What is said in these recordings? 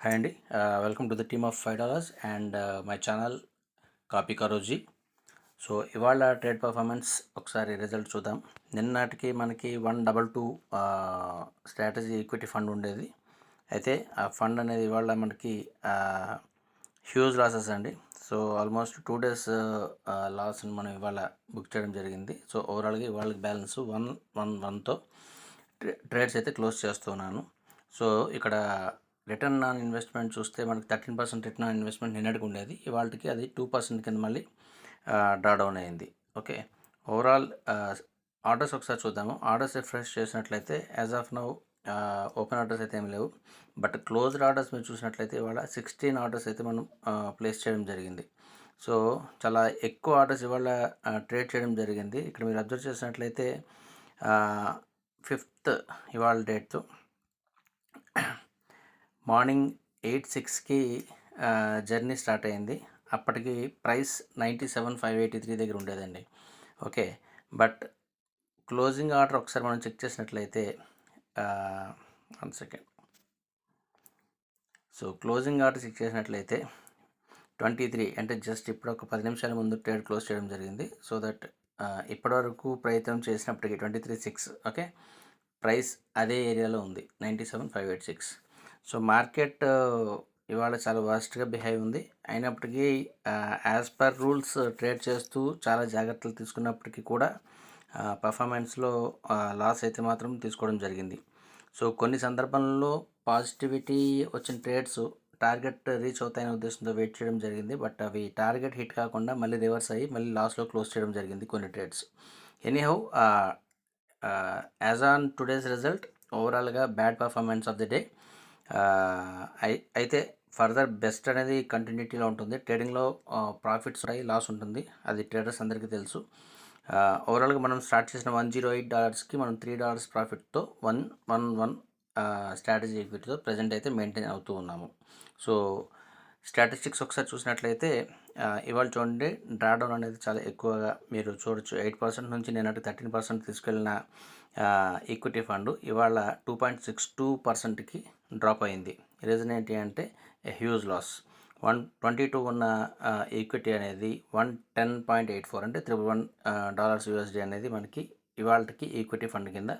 Hi అండి. Welcome to the team of $5 and my channel కాపీ కరోజీ. సో ఇవాళ ట్రేడ్ పర్ఫార్మెన్స్ ఒకసారి రిజల్ట్ చూద్దాం. నిన్నటికి మనకి 122 స్ట్రాటజీ ఈక్విటీ ఫండ్ ఉండేది. అయితే ఆ ఫండ్ అనేది ఇవాళ మనకి హ్యూజ్ లాసెస్ అండి. సో ఆల్మోస్ట్ 2 days లాస్ని మనం ఇవాళ బుక్ చేయడం జరిగింది. సో ఓవరాల్గా ఇవాళ బ్యాలెన్స్ 111తో ట్రేడ్స్ అయితే క్లోజ్ చేస్తున్నాను. సో ఇక్కడ రిటర్న్ ఆన్ ఇన్వెస్ట్మెంట్ చూస్తే మనకి 13% రిటర్న్ ఆన్ ఇన్వెస్ట్మెంట్ నిన్నటికి ఉండేది. ఇవాళకి అది 2% కింద మళ్ళీ డ్రా డౌన్ అయింది. ఓకే, ఓవరాల్ ఆర్డర్స్ ఒకసారి చూద్దాము. ఆర్డర్స్ రిఫ్రెష్ చేసినట్లయితే as of now open orders అయితే ఏమి లేవు. బట్ క్లోజ్డ్ ఆర్డర్స్ మీరు చూసినట్లయితే ఇవాళ 16 ఆర్డర్స్ అయితే మనం ప్లేస్ చేయడం జరిగింది. సో చాలా ఎక్కువ ఆర్డర్స్ ఇవాళ ట్రేడ్ చేయడం జరిగింది. ఇక్కడ మీరు అబ్జర్వ్ చేసినట్లయితే 5th ఇవాళ డేట్తో మార్నింగ్ 8:06కి జర్నీ స్టార్ట్ అయింది. అప్పటికి ప్రైస్ 97,583 దగ్గర ఉండేదండి. ఓకే, బట్ క్లోజింగ్ ఆర్డర్ ఒకసారి మనం చెక్ చేసినట్లయితే 1 second. So closing order check చేసినట్లయితే 23 అంటే జస్ట్ ఇప్పుడు ఒక 10 నిమిషాల ముందు ట్రేడ్ క్లోజ్ చేయడం జరిగింది. సో దట్ ఇప్పటివరకు ప్రయత్నం చేసినప్పటికీ 23.6. ఓకే, ప్రైస్ అదే ఏరియాలో ఉంది 97,586. సో మార్కెట్ ఇవాళ చాలా వర్స్ట్గా బిహేవ్ ఉంది. అయినప్పటికీ యాజ్ పర్ రూల్స్ ట్రేడ్ చేస్తూ చాలా జాగ్రత్తలు తీసుకున్నప్పటికీ కూడా పర్ఫార్మెన్స్లో లాస్ అయితే మాత్రం తీసుకోవడం జరిగింది. సో కొన్ని సందర్భాల్లో పాజిటివిటీ వచ్చిన ట్రేడ్స్ టార్గెట్ రీచ్ అవుతాయనే ఉద్దేశంతో వెయిట్ చేయడం జరిగింది. బట్ అవి టార్గెట్ హిట్ కాకుండా మళ్ళీ రివర్స్ అయ్యి మళ్ళీ లాస్లో క్లోజ్ చేయడం జరిగింది కొన్ని trades. Anyhow as on today's result ఓవరాల్గా bad performance of the day. అయితే ఫర్దర్ బెస్ట్ అనేది కంటిన్యూటీలో ఉంటుంది. ట్రేడింగ్లో ప్రాఫిట్స్ ఉంటాయి, లాస్ ఉంటుంది, అది ట్రేడర్స్ అందరికీ తెలుసు. ఓవరాల్గా మనం స్టార్ట్ చేసిన $108కి మనం $3 ప్రాఫిట్తో 111 స్ట్రాటజీ ఈక్విటీతో ప్రజెంట్ అయితే మెయింటైన్ అవుతూ ఉన్నాము. సో స్టాటిస్టిక్స్ ఒకసారి చూసినట్లయితే ఇవాళ చూడండి, డ్రాడౌన్ అనేది చాలా ఎక్కువగా మీరు చూడొచ్చు. 8% నుంచి నిన్నటి 13% తీసుకెళ్ళిన ఈక్విటీ ఫండ్ ఇవాళ 2.62%కి డ్రాప్ అయింది. రీజన్ ఏంటి అంటే హ్యూజ్ లాస్. 122 ఉన్న ఈక్విటీ అనేది 110.84 అంటే $111 USD అనేది మనకి ఇవాళకి ఈక్విటీ ఫండ్ కింద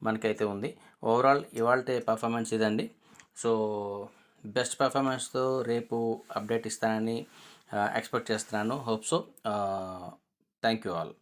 మనకైతే ఉంది. ఓవరాల్ ఇవాళ పర్ఫార్మెన్స్ ఇదండి. సో బెస్ట్ పర్ఫార్మెన్స్తో రేపు అప్డేట్ ఇస్తానని ఎక్స్పెక్ట్ చేస్తున్నాను. Hope so. Thank you all.